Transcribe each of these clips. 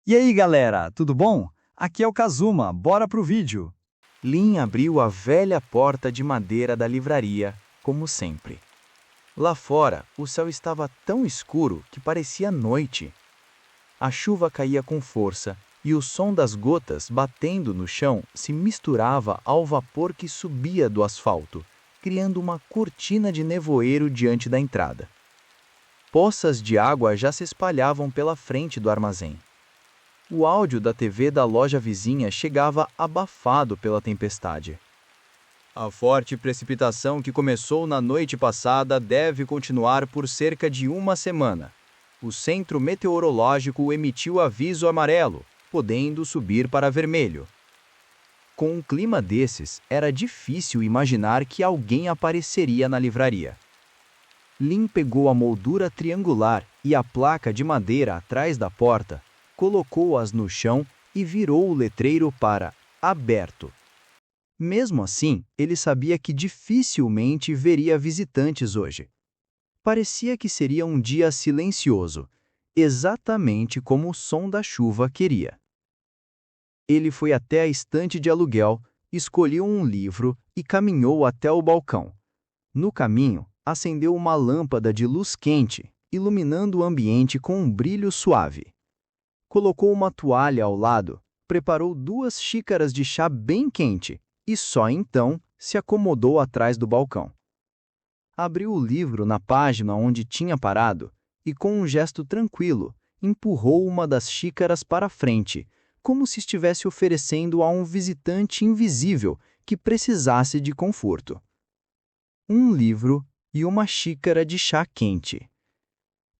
E aí, galera, tudo bom? Aqui é o Kazuma, bora pro vídeo. Lin abriu a velha porta de madeira da livraria, como sempre. Lá fora, o céu estava tão escuro que parecia noite. A chuva caía com força e o som das gotas batendo no chão se misturava ao vapor que subia do asfalto, criando uma cortina de nevoeiro diante da entrada. Poças de água já se espalhavam pela frente do armazém. O áudio da TV da loja vizinha chegava abafado pela tempestade. A forte precipitação que começou na noite passada deve continuar por cerca de uma semana. O centro meteorológico emitiu aviso amarelo, podendo subir para vermelho. Com um clima desses, era difícil imaginar que alguém apareceria na livraria. Lin pegou a moldura triangular e a placa de madeira atrás da porta, colocou-as no chão e virou o letreiro para aberto. Mesmo assim, ele sabia que dificilmente veria visitantes hoje. Parecia que seria um dia silencioso, exatamente como o som da chuva queria. Ele foi até a estante de aluguel, escolheu um livro e caminhou até o balcão. No caminho, acendeu uma lâmpada de luz quente, iluminando o ambiente com um brilho suave. Colocou uma toalha ao lado, preparou 2 xícaras de chá bem quente e só então se acomodou atrás do balcão. Abriu o livro na página onde tinha parado e, com um gesto tranquilo, empurrou uma das xícaras para frente, como se estivesse oferecendo a um visitante invisível que precisasse de conforto. Um livro e uma xícara de chá quente.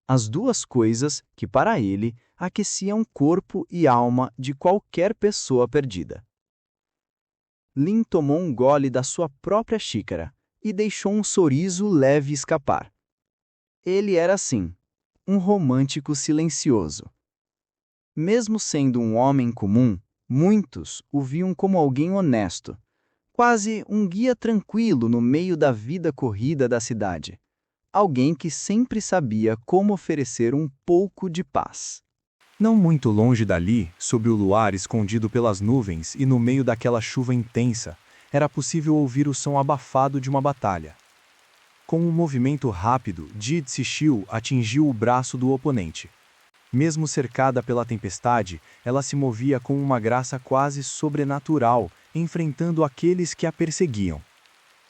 As 2 coisas que, para ele, aqueciam corpo e alma de qualquer pessoa perdida. Lin tomou um gole da sua própria xícara e deixou um sorriso leve escapar. Ele era assim, um romântico silencioso. Mesmo sendo um homem comum, muitos o viam como alguém honesto, quase um guia tranquilo no meio da vida corrida da cidade. Alguém que sempre sabia como oferecer um pouco de paz. Não muito longe dali, sob o luar escondido pelas nuvens e no meio daquela chuva intensa, era possível ouvir o som abafado de uma batalha. Com um movimento rápido, Ji Zixiu atingiu o braço do oponente. Mesmo cercada pela tempestade, ela se movia com uma graça quase sobrenatural, enfrentando aqueles que a perseguiam.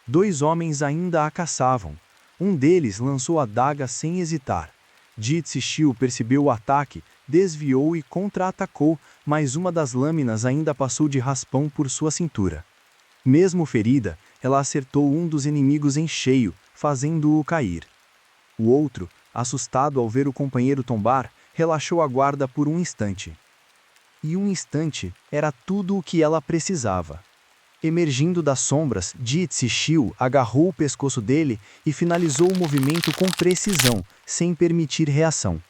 2 homens ainda a caçavam. Um deles lançou a daga sem hesitar. Ji Zixiu percebeu o ataque, desviou e contra-atacou, mas uma das lâminas ainda passou de raspão por sua cintura. Mesmo ferida, ela acertou um dos inimigos em cheio, fazendo-o cair. O outro, assustado ao ver o companheiro tombar, relaxou a guarda por um instante. E um instante era tudo o que ela precisava. Emergindo das sombras, Ji Zixiu agarrou o pescoço dele e finalizou o movimento com precisão, sem permitir reação.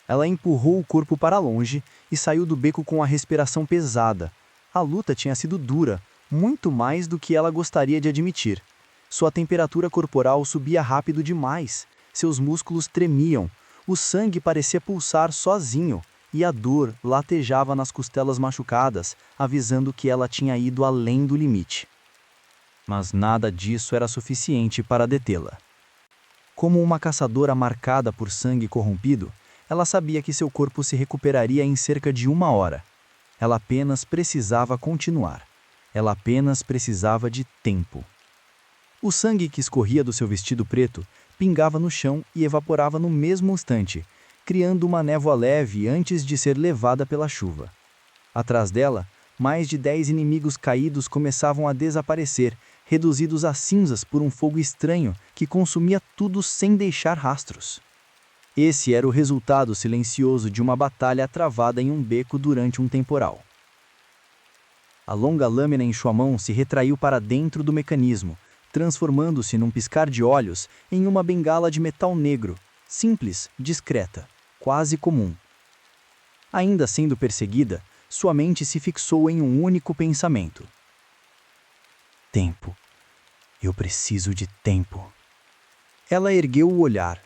Ela empurrou o corpo para longe e saiu do beco com a respiração pesada. A luta tinha sido dura, muito mais do que ela gostaria de admitir. Sua temperatura corporal subia rápido demais, seus músculos tremiam, o sangue parecia pulsar sozinho, e a dor latejava nas costelas machucadas, avisando que ela tinha ido além do limite. Mas nada disso era suficiente para detê-la. Como uma caçadora marcada por sangue corrompido, ela sabia que seu corpo se recuperaria em cerca de 1 hora. Ela apenas precisava continuar. Ela apenas precisava de tempo. O sangue que escorria do seu vestido preto pingava no chão e evaporava no mesmo instante, criando uma névoa leve antes de ser levada pela chuva. Atrás dela, mais de 10 inimigos caídos começavam a desaparecer, reduzidos a cinzas por um fogo estranho que consumia tudo sem deixar rastros. Esse era o resultado silencioso de uma batalha travada em um beco durante um temporal. A longa lâmina em sua mão se retraiu para dentro do mecanismo, transformando-se num piscar de olhos em uma bengala de metal negro, simples, discreta, quase comum. Ainda sendo perseguida, sua mente se fixou em um único pensamento. Tempo. Eu preciso de tempo. Ela ergueu o olhar.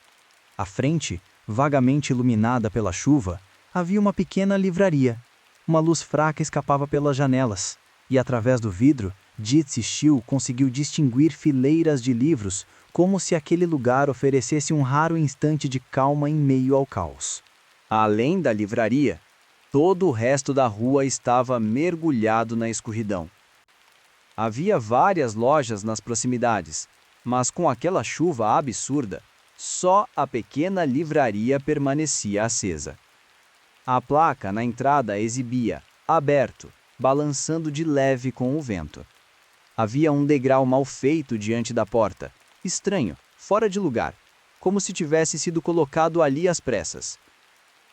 À frente, vagamente iluminada pela chuva, havia uma pequena livraria. Uma luz fraca escapava pelas janelas, e através do vidro, Jitsishiu conseguiu distinguir fileiras de livros, como se aquele lugar oferecesse um raro instante de calma em meio ao caos. Além da livraria, todo o resto da rua estava mergulhado na escuridão. Havia várias lojas nas proximidades, mas com aquela chuva absurda, só a pequena livraria permanecia acesa. A placa na entrada exibia "Aberto", balançando de leve com o vento. Havia um degrau mal feito diante da porta, estranho, fora de lugar, como se tivesse sido colocado ali às pressas.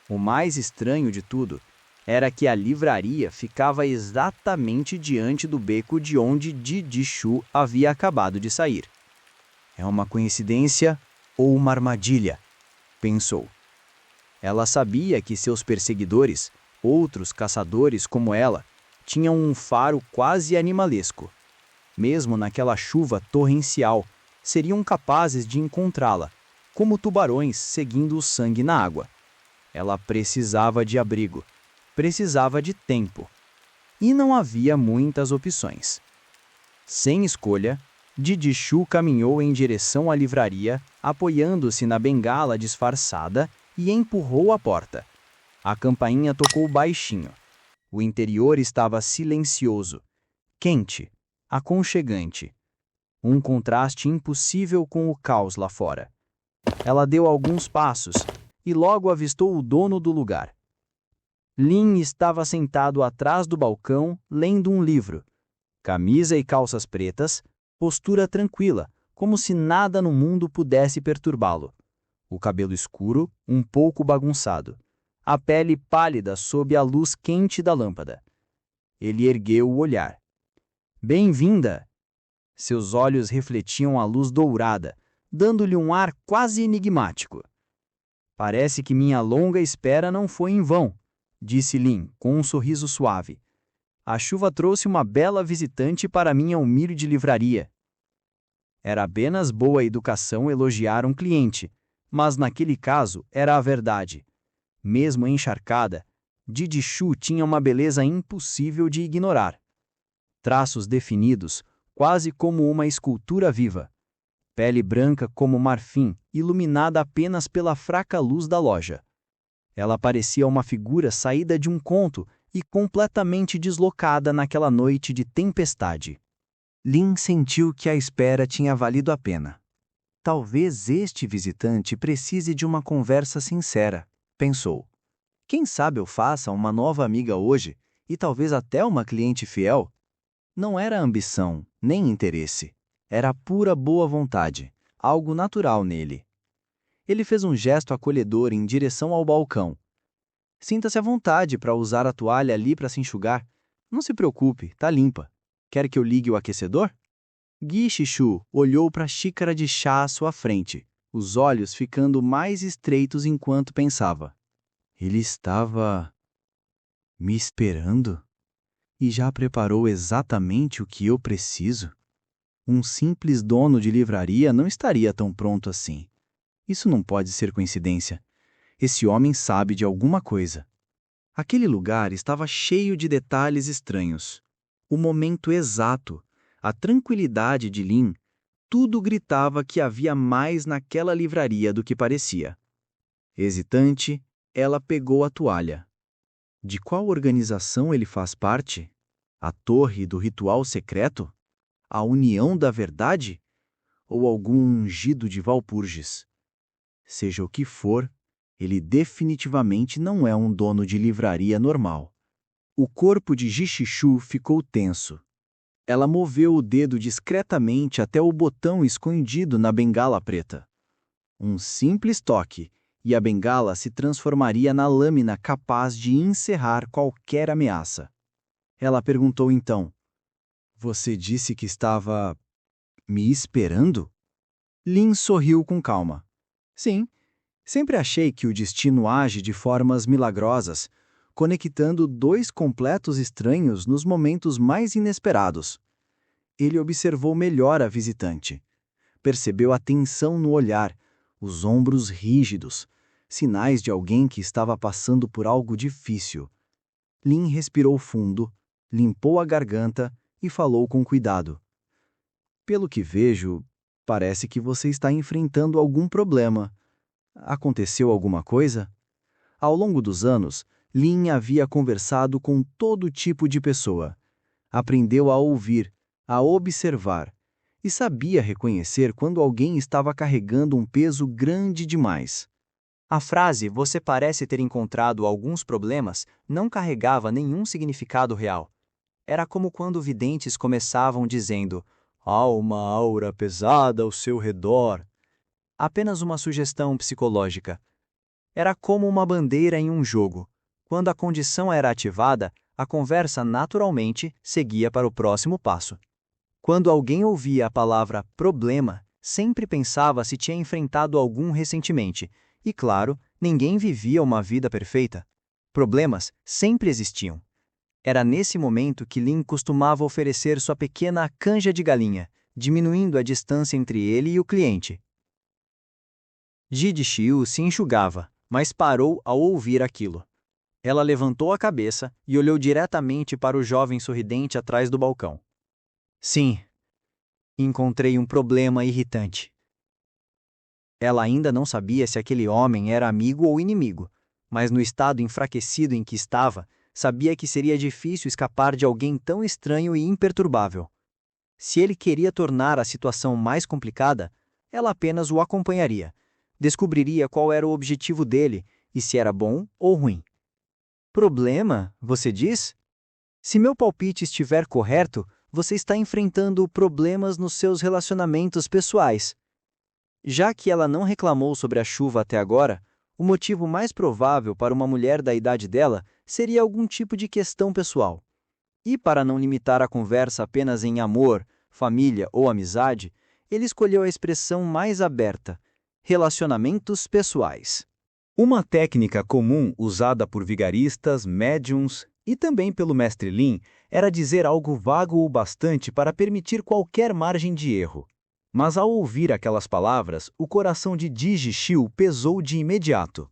O mais estranho de tudo era que a livraria ficava exatamente diante do beco de onde Jitsishiu havia acabado de sair. É uma coincidência ou uma armadilha? Pensou. Ela sabia que seus perseguidores, outros caçadores como ela, tinham um faro quase animalesco. Mesmo naquela chuva torrencial, seriam capazes de encontrá-la, como tubarões seguindo o sangue na água. Ela precisava de abrigo, precisava de tempo. E não havia muitas opções. Sem escolha, Jitsishiu caminhou em direção à livraria, apoiando-se na bengala disfarçada, e empurrou a porta. A campainha tocou baixinho. O interior estava silencioso, quente, aconchegante. Um contraste impossível com o caos lá fora. Ela deu alguns passos e logo avistou o dono do lugar. Lin estava sentado atrás do balcão, lendo um livro. Camisa e calças pretas, postura tranquila, como se nada no mundo pudesse perturbá-lo. O cabelo escuro, um pouco bagunçado. A pele pálida sob a luz quente da lâmpada. Ele ergueu o olhar. "Bem-vinda!" Seus olhos refletiam a luz dourada, dando-lhe um ar quase enigmático. "Parece que minha longa espera não foi em vão", disse Lin, com um sorriso suave. "A chuva trouxe uma bela visitante para minha humilde livraria." Era apenas boa educação elogiar um cliente, mas naquele caso era a verdade. Mesmo encharcada, Jitsishiu tinha uma beleza impossível de ignorar. Traços definidos, quase como uma escultura viva. Pele branca como marfim, iluminada apenas pela fraca luz da loja. Ela parecia uma figura saída de um conto e completamente deslocada naquela noite de tempestade. Lin sentiu que a espera tinha valido a pena. Talvez este visitante precise de uma conversa sincera, pensou. Quem sabe eu faça uma nova amiga hoje e talvez até uma cliente fiel? Não era ambição, nem interesse. Era pura boa vontade, algo natural nele. Ele fez um gesto acolhedor em direção ao balcão. "Sinta-se à vontade para usar a toalha ali para se enxugar. Não se preocupe, tá limpa. Quer que eu ligue o aquecedor?" Jitsishiu olhou para a xícara de chá à sua frente, os olhos ficando mais estreitos enquanto pensava. Ele estava me esperando? E já preparou exatamente o que eu preciso? Um simples dono de livraria não estaria tão pronto assim. Isso não pode ser coincidência. Esse homem sabe de alguma coisa. Aquele lugar estava cheio de detalhes estranhos. O momento exato, a tranquilidade de Lin, tudo gritava que havia mais naquela livraria do que parecia. Hesitante, ela pegou a toalha. De qual organização ele faz parte? A Torre do Ritual Secreto? A União da Verdade? Ou algum ungido de Valpurgis? Seja o que for, ele definitivamente não é um dono de livraria normal. O corpo de Jitsishiu ficou tenso. Ela moveu o dedo discretamente até o botão escondido na bengala preta. Um simples toque, e a bengala se transformaria na lâmina capaz de encerrar qualquer ameaça. Ela perguntou então: "Você disse que estava me esperando?" Lin sorriu com calma. "Sim, sempre achei que o destino age de formas milagrosas, conectando dois completos estranhos nos momentos mais inesperados." Ele observou melhor a visitante. Percebeu a tensão no olhar, os ombros rígidos. sinais de alguém que estava passando por algo difícil. Lin respirou fundo, limpou a garganta e falou com cuidado. Pelo que vejo, parece que você está enfrentando algum problema. Aconteceu alguma coisa? Ao longo dos anos, Lin havia conversado com todo tipo de pessoa. Aprendeu a ouvir, a observar, e sabia reconhecer quando alguém estava carregando um peso grande demais. A frase "você parece ter encontrado alguns problemas" não carregava nenhum significado real. Era como quando videntes começavam dizendo "há uma aura pesada ao seu redor". Apenas uma sugestão psicológica. Era como uma bandeira em um jogo. Quando a condição era ativada, a conversa naturalmente seguia para o próximo passo. Quando alguém ouvia a palavra problema, sempre pensava se tinha enfrentado algum recentemente. E claro, ninguém vivia uma vida perfeita. Problemas sempre existiam. Era nesse momento que Lin costumava oferecer sua pequena canja de galinha, diminuindo a distância entre ele e o cliente. Ji Xiu se enxugava, mas parou ao ouvir aquilo. Ela levantou a cabeça e olhou diretamente para o jovem sorridente atrás do balcão. Sim, encontrei um problema irritante. Ela ainda não sabia se aquele homem era amigo ou inimigo, mas no estado enfraquecido em que estava, sabia que seria difícil escapar de alguém tão estranho e imperturbável. Se ele queria tornar a situação mais complicada, ela apenas o acompanharia, descobriria qual era o objetivo dele e se era bom ou ruim. Problema, você diz? Se meu palpite estiver correto, você está enfrentando problemas nos seus relacionamentos pessoais. Já que ela não reclamou sobre a chuva até agora, o motivo mais provável para uma mulher da idade dela seria algum tipo de questão pessoal. E para não limitar a conversa apenas em amor, família ou amizade, ele escolheu a expressão mais aberta: relacionamentos pessoais. Uma técnica comum usada por vigaristas, médiums e também pelo mestre Lin era dizer algo vago o bastante para permitir qualquer margem de erro. Mas ao ouvir aquelas palavras, o coração de Ji Xiu pesou de imediato.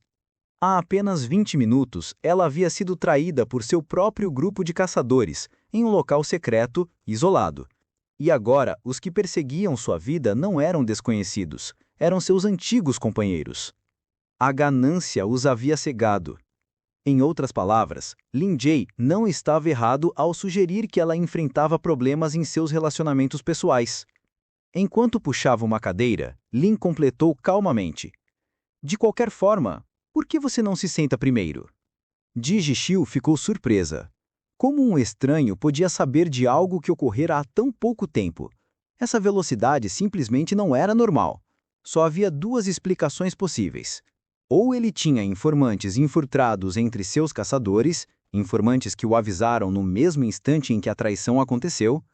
Há apenas 20 minutos, ela havia sido traída por seu próprio grupo de caçadores, em um local secreto, isolado. E agora, os que perseguiam sua vida não eram desconhecidos, eram seus antigos companheiros. A ganância os havia cegado. Em outras palavras, Lin Jie não estava errado ao sugerir que ela enfrentava problemas em seus relacionamentos pessoais. Enquanto puxava uma cadeira, Lin completou calmamente. De qualquer forma, por que você não se senta primeiro? Ji Xiu ficou surpresa. Como um estranho podia saber de algo que ocorrera há tão pouco tempo? Essa velocidade simplesmente não era normal. Só havia duas explicações possíveis. Ou ele tinha informantes infiltrados entre seus caçadores, informantes que o avisaram no mesmo instante em que a traição aconteceu,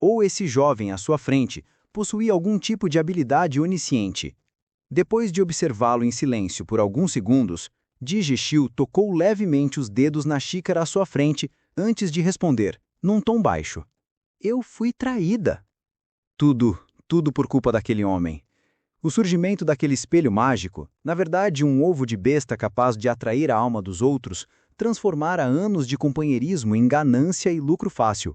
ou esse jovem à sua frente possuía algum tipo de habilidade onisciente. Depois de observá-lo em silêncio por alguns segundos, Ji Xiu tocou levemente os dedos na xícara à sua frente antes de responder, num tom baixo. Eu fui traída. Tudo por culpa daquele homem. O surgimento daquele espelho mágico, na verdade um ovo de besta capaz de atrair a alma dos outros, transformara anos de companheirismo em ganância e lucro fácil,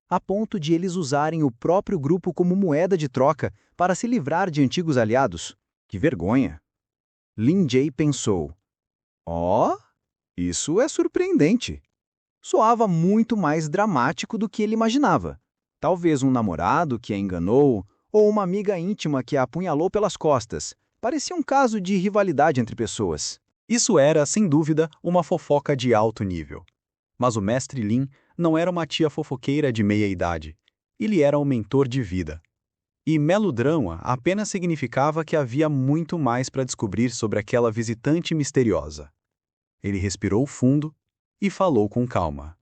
a ponto de eles usarem o próprio grupo como moeda de troca para se livrar de antigos aliados. Que vergonha! Lin Jie pensou. Isso é surpreendente. Soava muito mais dramático do que ele imaginava. Talvez um namorado que a enganou, ou uma amiga íntima que a apunhalou pelas costas. Parecia um caso de rivalidade entre pessoas. Isso era, sem dúvida, uma fofoca de alto nível. Mas o mestre Lin não era uma tia fofoqueira de meia-idade. Ele era um mentor de vida. E melodrama apenas significava que havia muito mais para descobrir sobre aquela visitante misteriosa. Ele respirou fundo e falou com calma.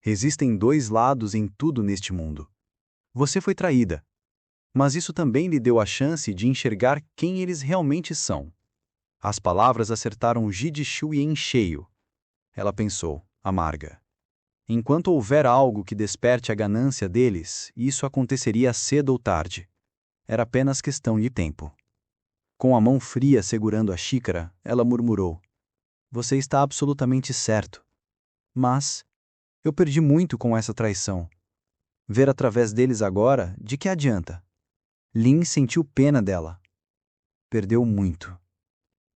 Existem dois lados em tudo neste mundo. Você foi traída, mas isso também lhe deu a chance de enxergar quem eles realmente são. As palavras acertaram Ji Xiu em cheio. Ela pensou, amarga. Enquanto houver algo que desperte a ganância deles, isso aconteceria cedo ou tarde. Era apenas questão de tempo. Com a mão fria segurando a xícara, ela murmurou: Você está absolutamente certo. Mas eu perdi muito com essa traição. Ver através deles agora, de que adianta? Lin sentiu pena dela. Perdeu muito.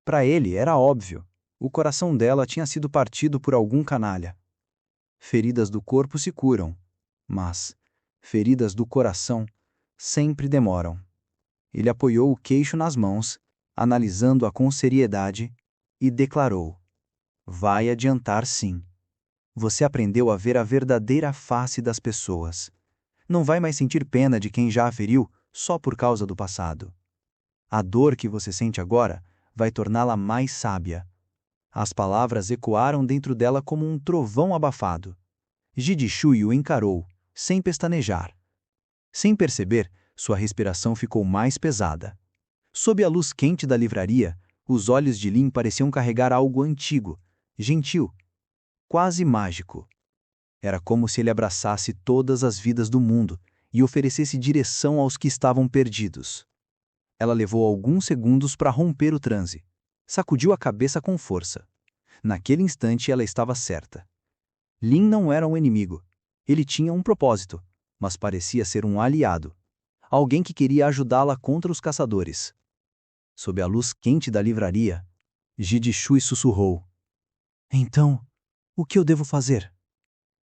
Para ele era óbvio. O coração dela tinha sido partido por algum canalha. Feridas do corpo se curam, mas feridas do coração sempre demoram. Ele apoiou o queixo nas mãos, analisando-a com seriedade, e declarou: Vai adiantar sim. Você aprendeu a ver a verdadeira face das pessoas. Não vai mais sentir pena de quem já a feriu só por causa do passado. A dor que você sente agora vai torná-la mais sábia. As palavras ecoaram dentro dela como um trovão abafado. Jidishui o encarou, sem pestanejar. Sem perceber, sua respiração ficou mais pesada. Sob a luz quente da livraria, os olhos de Lin pareciam carregar algo antigo, gentil, quase mágico. Era como se ele abraçasse todas as vidas do mundo e oferecesse direção aos que estavam perdidos. Ela levou alguns segundos para romper o transe. Sacudiu a cabeça com força. Naquele instante ela estava certa. Lin não era um inimigo. Ele tinha um propósito, mas parecia ser um aliado. Alguém que queria ajudá-la contra os caçadores. Sob a luz quente da livraria, Jidishui sussurrou: Então, o que eu devo fazer?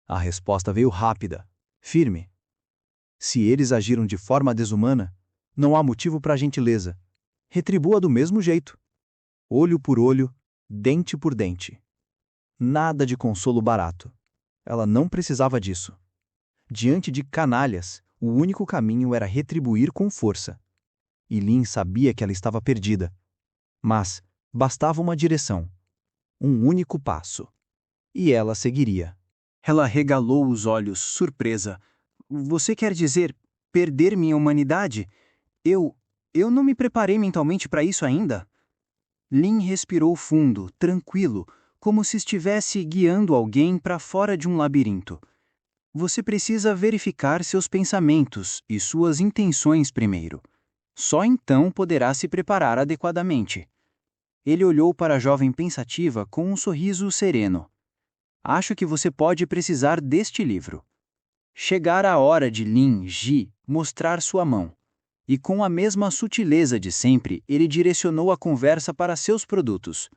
A resposta veio rápida, firme. Se eles agiram de forma desumana, não há motivo para gentileza. Retribua do mesmo jeito. Olho por olho, dente por dente. Nada de consolo barato. Ela não precisava disso. Diante de canalhas, o único caminho era retribuir com força. E Lin sabia que ela estava perdida. Mas bastava uma direção. Um único passo. E ela seguiria. Ela regalou os olhos, surpresa. Você quer dizer perder minha humanidade? Eu não me preparei mentalmente para isso ainda. Lin respirou fundo, tranquilo, como se estivesse guiando alguém para fora de um labirinto. Você precisa verificar seus pensamentos e suas intenções primeiro. Só então poderá se preparar adequadamente. Ele olhou para a jovem pensativa com um sorriso sereno. Acho que você pode precisar deste livro. Chegara a hora de Lin Ji mostrar sua mão. E com a mesma sutileza de sempre, ele direcionou a conversa para seus produtos.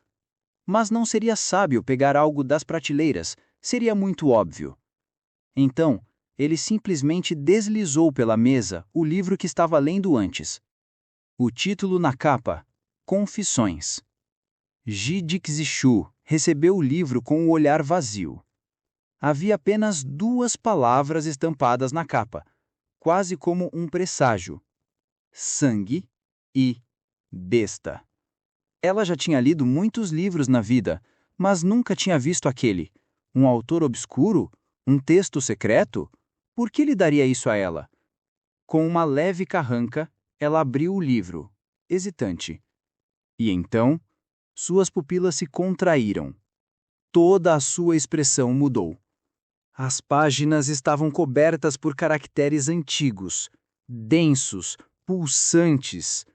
Mas não seria sábio pegar algo das prateleiras, seria muito óbvio. Então, ele simplesmente deslizou pela mesa o livro que estava lendo antes. O título na capa: Confissões. Jidixishu recebeu o livro com o olhar vazio. Havia apenas 2 palavras estampadas na capa, quase como um presságio: sangue e besta. Ela já tinha lido muitos livros na vida, mas nunca tinha visto aquele. Um autor obscuro? Um texto secreto? Por que lhe daria isso a ela? Com uma leve carranca, ela abriu o livro, hesitante. E então, suas pupilas se contraíram. Toda a sua expressão mudou. As páginas estavam cobertas por caracteres antigos, densos, pulsantes.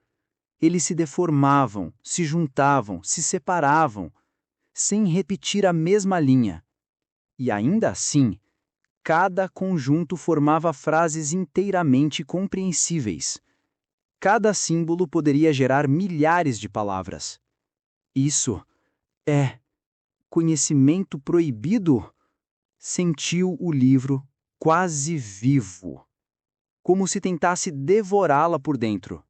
Eles se deformavam, se juntavam, se separavam, sem repetir a mesma linha. E ainda assim, cada conjunto formava frases inteiramente compreensíveis. Cada símbolo poderia gerar milhares de palavras. Isso é conhecimento proibido? Sentiu o livro quase vivo, como se tentasse devorá-la por dentro.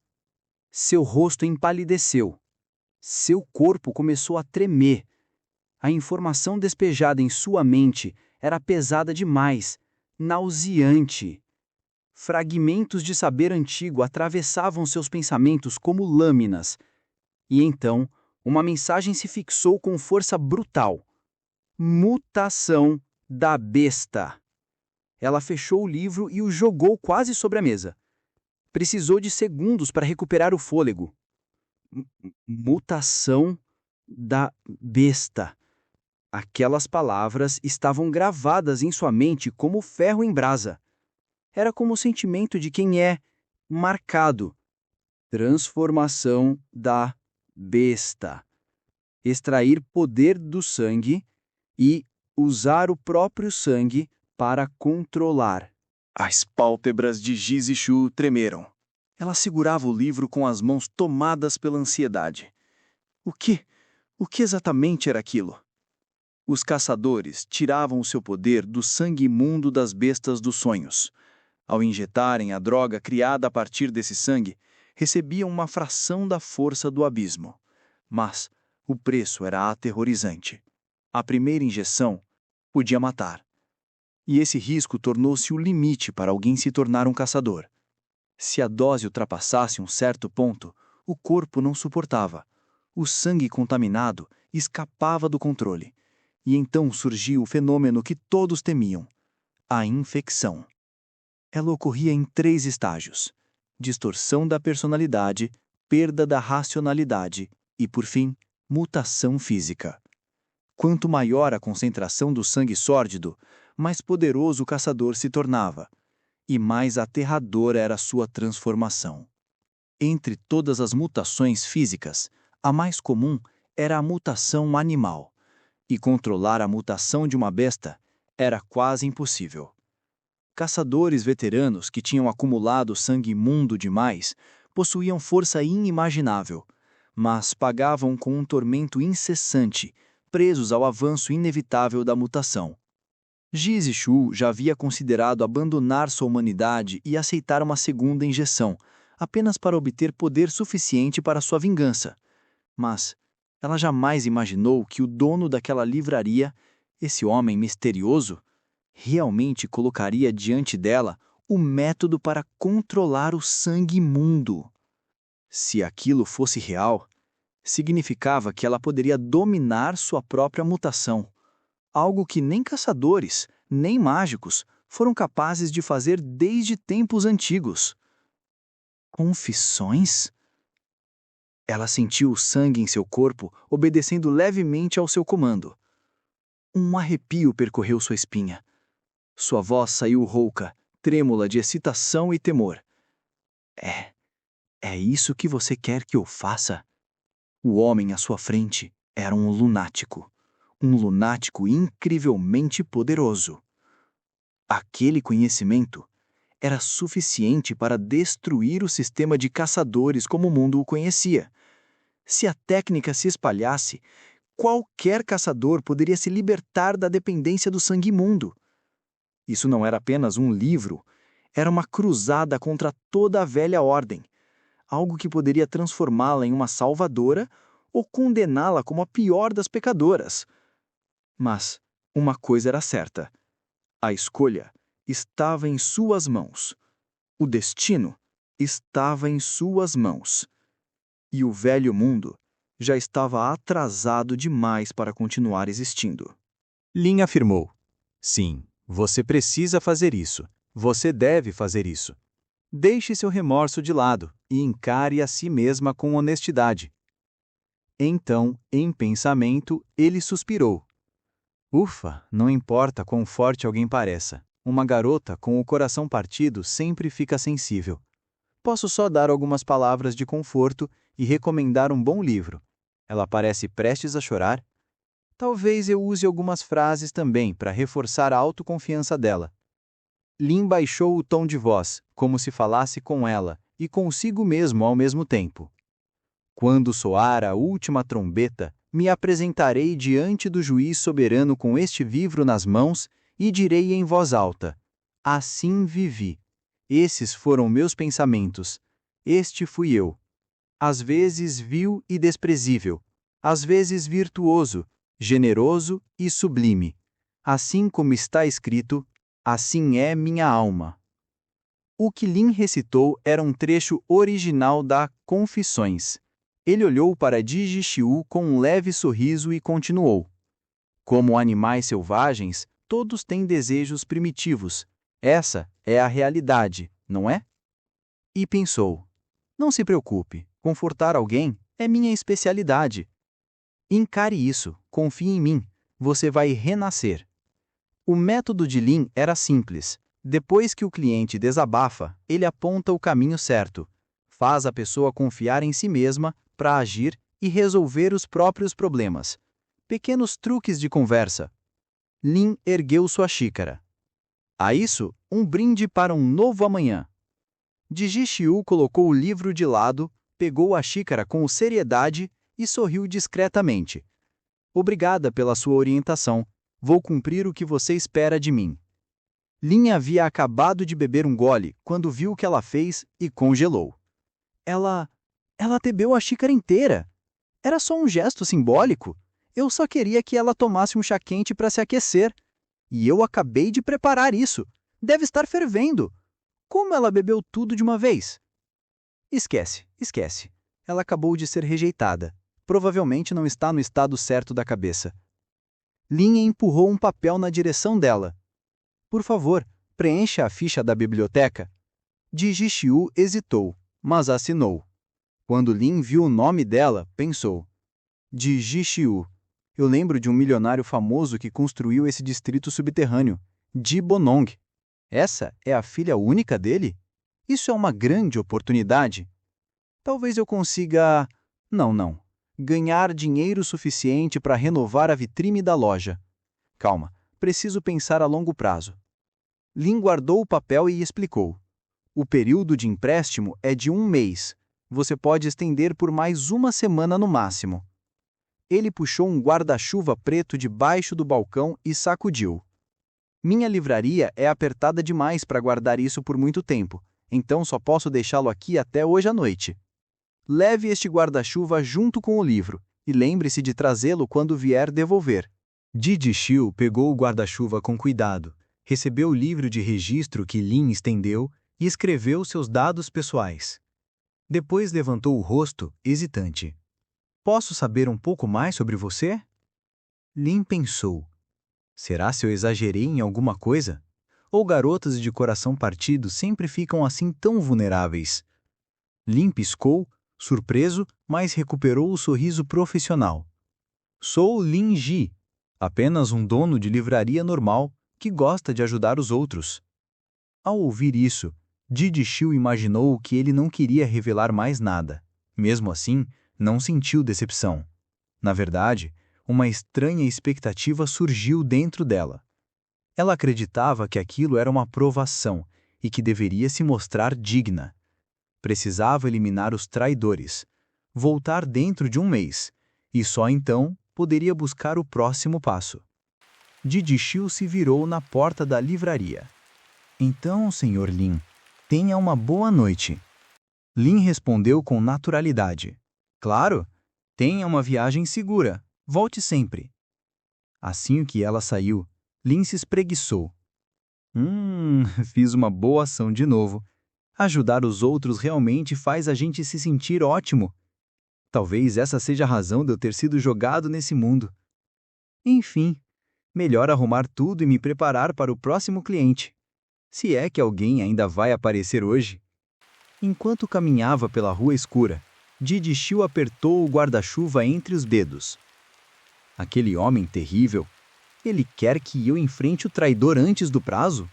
Seu rosto empalideceu. Seu corpo começou a tremer. A informação despejada em sua mente era pesada demais, nauseante. Fragmentos de saber antigo atravessavam seus pensamentos como lâminas. E então, uma mensagem se fixou com força brutal. Mutação da besta. Ela fechou o livro e o jogou quase sobre a mesa. Precisou de segundos para recuperar o fôlego. Mutação da besta. Aquelas palavras estavam gravadas em sua mente como ferro em brasa. Era como o sentimento de quem é marcado. Transformação da besta. Extrair poder do sangue e usar o próprio sangue para controlar. As pálpebras de Jizishu tremeram. Ela segurava o livro com as mãos tomadas pela ansiedade. O que exatamente era aquilo? Os caçadores tiravam o seu poder do sangue imundo das bestas dos sonhos. Ao injetarem a droga criada a partir desse sangue, recebiam uma fração da força do abismo. Mas o preço era aterrorizante. A primeira injeção podia matar. E esse risco tornou-se o limite para alguém se tornar um caçador. Se a dose ultrapassasse um certo ponto, o corpo não suportava. O sangue contaminado escapava do controle. E então surgiu o fenômeno que todos temiam: a infecção. Ela ocorria em 3 estágios: distorção da personalidade, perda da racionalidade e, por fim, mutação física. Quanto maior a concentração do sangue sórdido, mais poderoso o caçador se tornava, e mais aterradora era sua transformação. Entre todas as mutações físicas, a mais comum era a mutação animal, e controlar a mutação de uma besta era quase impossível. Caçadores veteranos que tinham acumulado sangue imundo demais possuíam força inimaginável, mas pagavam com um tormento incessante, presos ao avanço inevitável da mutação. Jizishu já havia considerado abandonar sua humanidade e aceitar uma segunda injeção, apenas para obter poder suficiente para sua vingança. Mas ela jamais imaginou que o dono daquela livraria, esse homem misterioso, realmente colocaria diante dela o método para controlar o sangue imundo. Se aquilo fosse real, significava que ela poderia dominar sua própria mutação, algo que nem caçadores, nem mágicos foram capazes de fazer desde tempos antigos. Confissões? Ela sentiu o sangue em seu corpo obedecendo levemente ao seu comando. Um arrepio percorreu sua espinha. Sua voz saiu rouca, trêmula de excitação e temor. É isso que você quer que eu faça? O homem à sua frente era um lunático incrivelmente poderoso. Aquele conhecimento era suficiente para destruir o sistema de caçadores como o mundo o conhecia. Se a técnica se espalhasse, qualquer caçador poderia se libertar da dependência do sangue imundo. Isso não era apenas um livro, era uma cruzada contra toda a velha ordem, algo que poderia transformá-la em uma salvadora ou condená-la como a pior das pecadoras. Mas uma coisa era certa: a escolha estava em suas mãos. O destino estava em suas mãos. E o velho mundo já estava atrasado demais para continuar existindo. Lin afirmou: sim, você precisa fazer isso. Você deve fazer isso. Deixe seu remorso de lado e encare a si mesma com honestidade. Então, em pensamento, ele suspirou. Ufa, não importa quão forte alguém pareça. Uma garota com o coração partido sempre fica sensível. Posso só dar algumas palavras de conforto e recomendar um bom livro. Ela parece prestes a chorar. Talvez eu use algumas frases também para reforçar a autoconfiança dela. Lin baixou o tom de voz, como se falasse com ela e consigo mesmo ao mesmo tempo. Quando soar a última trombeta, me apresentarei diante do juiz soberano com este livro nas mãos e direi em voz alta: assim vivi. Esses foram meus pensamentos. Este fui eu. Às vezes vil e desprezível, às vezes virtuoso, generoso e sublime. Assim como está escrito, assim é minha alma. O que Lin recitou era um trecho original da Confissões. Ele olhou para Jizishu com um leve sorriso e continuou. Como animais selvagens, todos têm desejos primitivos. Essa é a realidade, não é? E pensou: não se preocupe, confortar alguém é minha especialidade. Encare isso, confie em mim, você vai renascer. O método de Lin era simples. Depois que o cliente desabafa, ele aponta o caminho certo. Faz a pessoa confiar em si mesma para agir e resolver os próprios problemas. Pequenos truques de conversa. Lin ergueu sua xícara. A isso, um brinde para um novo amanhã. Ji colocou o livro de lado, pegou a xícara com seriedade e sorriu discretamente. Obrigada pela sua orientação. Vou cumprir o que você espera de mim. Lin havia acabado de beber um gole quando viu o que ela fez e congelou. Ela bebeu a xícara inteira. Era só um gesto simbólico. Eu só queria que ela tomasse um chá quente para se aquecer. E eu acabei de preparar isso. Deve estar fervendo. Como ela bebeu tudo de uma vez? Esquece. Ela acabou de ser rejeitada. Provavelmente não está no estado certo da cabeça. Lin empurrou um papel na direção dela. Por favor, preencha a ficha da biblioteca. Ji hesitou, mas assinou. Quando Lin viu o nome dela, pensou. Ji. Eu lembro de um milionário famoso que construiu esse distrito subterrâneo, Ji Bonong. Essa é a filha única dele? Isso é uma grande oportunidade. Talvez eu consiga... Não. Ganhar dinheiro suficiente para renovar a vitrine da loja. Calma, preciso pensar a longo prazo. Lin guardou o papel e explicou. O período de empréstimo é de 1 mês. Você pode estender por mais 1 semana no máximo. Ele puxou um guarda-chuva preto debaixo do balcão e sacudiu. Minha livraria é apertada demais para guardar isso por muito tempo, então só posso deixá-lo aqui até hoje à noite. Leve este guarda-chuva junto com o livro, e lembre-se de trazê-lo quando vier devolver. Ji pegou o guarda-chuva com cuidado, recebeu o livro de registro que Lin estendeu e escreveu seus dados pessoais. Depois levantou o rosto, hesitante. Posso saber um pouco mais sobre você? Lin pensou. Será se eu exagerei em alguma coisa? Ou garotas de coração partido sempre ficam assim tão vulneráveis? Lin piscou, surpreso, mas recuperou o sorriso profissional. Sou Lin Ji, apenas um dono de livraria normal que gosta de ajudar os outros. Ao ouvir isso, Ji imaginou que ele não queria revelar mais nada. Mesmo assim, não sentiu decepção. Na verdade, uma estranha expectativa surgiu dentro dela. Ela acreditava que aquilo era uma provação e que deveria se mostrar digna. Precisava eliminar os traidores, voltar dentro de 1 mês, e só então poderia buscar o próximo passo. Ji se virou na porta da livraria. Então, Sr. Lin, tenha uma boa noite. Lin respondeu com naturalidade. Claro, tenha uma viagem segura. Volte sempre. Assim que ela saiu, Lin se espreguiçou. Fiz uma boa ação de novo. Ajudar os outros realmente faz a gente se sentir ótimo. Talvez essa seja a razão de eu ter sido jogado nesse mundo. Enfim, melhor arrumar tudo e me preparar para o próximo cliente. Se é que alguém ainda vai aparecer hoje. Enquanto caminhava pela rua escura, Ji apertou o guarda-chuva entre os dedos. Aquele homem terrível, ele quer que eu enfrente o traidor antes do prazo?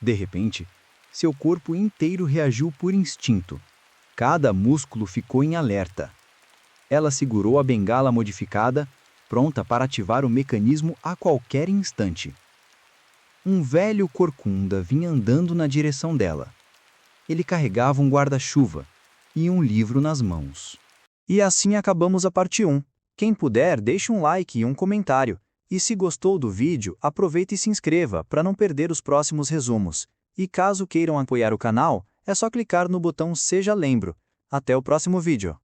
De repente, seu corpo inteiro reagiu por instinto. Cada músculo ficou em alerta. Ela segurou a bengala modificada, pronta para ativar o mecanismo a qualquer instante. Um velho corcunda vinha andando na direção dela. Ele carregava um guarda-chuva e um livro nas mãos. E assim acabamos a parte 1. Quem puder, deixe um like e um comentário. E se gostou do vídeo, aproveite e se inscreva para não perder os próximos resumos. E caso queiram apoiar o canal, é só clicar no botão Seja Membro. Até o próximo vídeo.